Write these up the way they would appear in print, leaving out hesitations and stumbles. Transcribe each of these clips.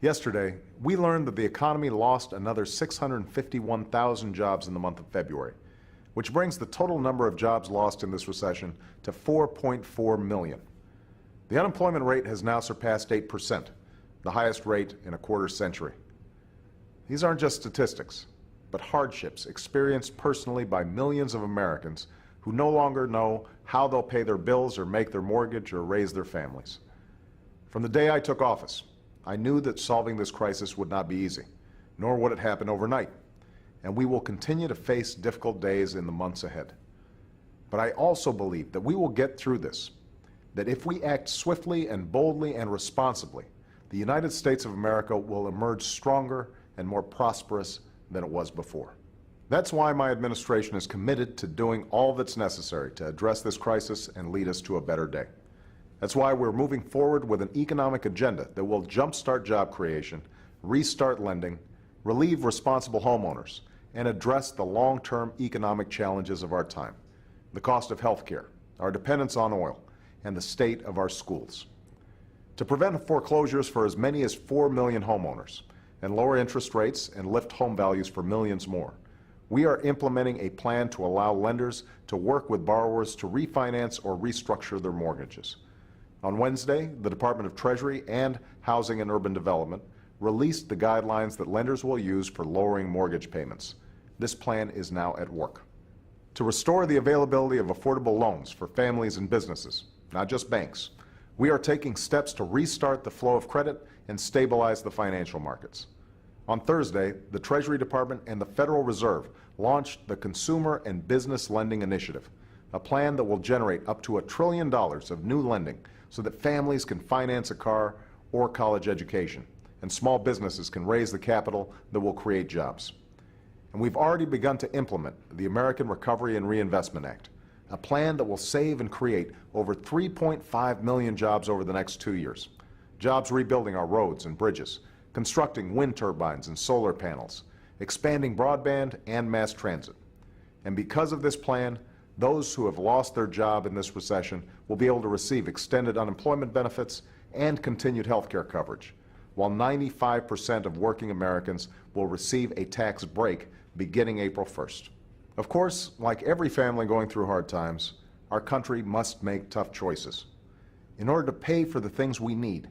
Yesterday, we learned that the economy lost another 651,000 jobs in the month of February, which brings the total number of jobs lost in this recession to 4.4 million. The unemployment rate has now surpassed 8%, the highest rate in a quarter century. These aren't just statistics, but hardships experienced personally by millions of Americans who no longer know how they'll pay their bills or make their mortgage or raise their families. From the day I took office, I knew that solving this crisis would not be easy, nor would it happen overnight, and we will continue to face difficult days in the months ahead. But I also believe that we will get through this, that if we act swiftly and boldly and responsibly, the United States of America will emerge stronger and more prosperous than it was before. That's why my administration is committed to doing all that's necessary to address this crisis and lead us to a better day. That's why we're moving forward with an economic agenda that will jumpstart job creation, restart lending, relieve responsible homeowners, and address the long-term economic challenges of our time, the cost of health care, our dependence on oil, and the state of our schools. To prevent foreclosures for as many as 4 million homeowners, and lower interest rates and lift home values for millions more, we are implementing a plan to allow lenders to work with borrowers to refinance or restructure their mortgages. On Wednesday, the Department of Treasury and Housing and Urban Development released the guidelines that lenders will use for lowering mortgage payments. This plan is now at work. To restore the availability of affordable loans for families and businesses, not just banks, we are taking steps to restart the flow of credit and stabilize the financial markets. On Thursday, the Treasury Department and the Federal Reserve launched the Consumer and Business Lending Initiative, a plan that will generate up to $1 trillion of new lending so that families can finance a car or college education, and small businesses can raise the capital that will create jobs. And we've already begun to implement the American Recovery and Reinvestment Act, a plan that will save and create over 3.5 million jobs over the next 2 years. Jobs rebuilding our roads and bridges, constructing wind turbines and solar panels, expanding broadband and mass transit. And because of this plan, those who have lost their job in this recession will be able to receive extended unemployment benefits and continued health care coverage, while 95% of working Americans will receive a tax break beginning April 1st. Of course, like every family going through hard times, our country must make tough choices. In order to pay for the things we need,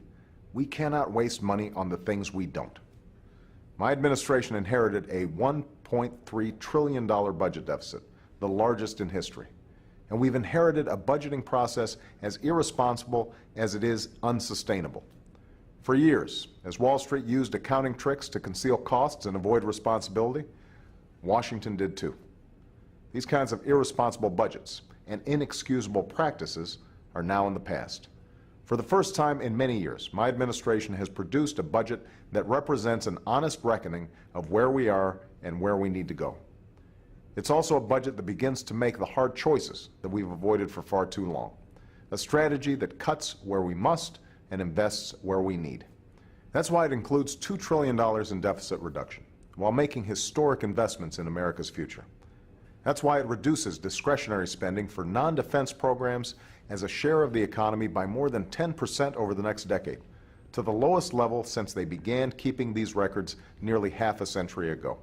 we cannot waste money on the things we don't. My administration inherited a $1.3 trillion budget deficit, the largest in history. And we've inherited a budgeting process as irresponsible as it is unsustainable. For years, as Wall Street used accounting tricks to conceal costs and avoid responsibility, Washington did too. These kinds of irresponsible budgets and inexcusable practices are now in the past. For the first time in many years, my administration has produced a budget that represents an honest reckoning of where we are and where we need to go. It's also a budget that begins to make the hard choices that we've avoided for far too long, a strategy that cuts where we must and invests where we need. That's why it includes $2 trillion in deficit reduction, while making historic investments in America's future. That's why it reduces discretionary spending for non-defense programs as a share of the economy by more than 10% over the next decade, to the lowest level since they began keeping these records nearly half a century ago.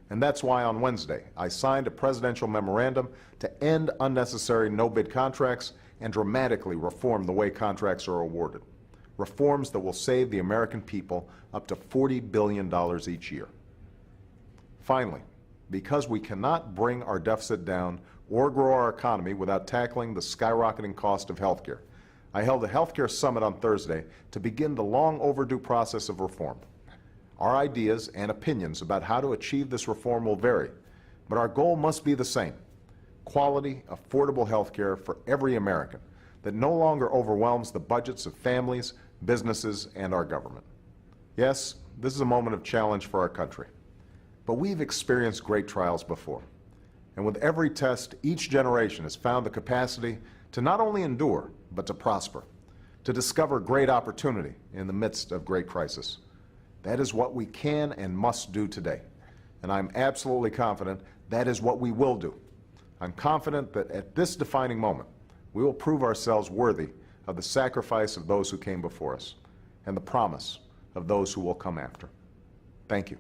And that's why on Wednesday, I signed a presidential memorandum to end unnecessary no-bid contracts and dramatically reform the way contracts are awarded, reforms that will save the American people up to $40 billion each year. Finally, because we cannot bring our deficit down or grow our economy without tackling the skyrocketing cost of health care, I held a health care summit on Thursday to begin the long overdue process of reform. Our ideas and opinions about how to achieve this reform will vary, but our goal must be the same: quality, affordable health care for every American that no longer overwhelms the budgets of families, businesses, and our government. Yes, this is a moment of challenge for our country, but we've experienced great trials before. And with every test, each generation has found the capacity to not only endure, but to prosper, to discover great opportunity in the midst of great crisis. That is what we can and must do today. And I'm absolutely confident that is what we will do. I'm confident that at this defining moment, we will prove ourselves worthy of the sacrifice of those who came before us and the promise of those who will come after. Thank you.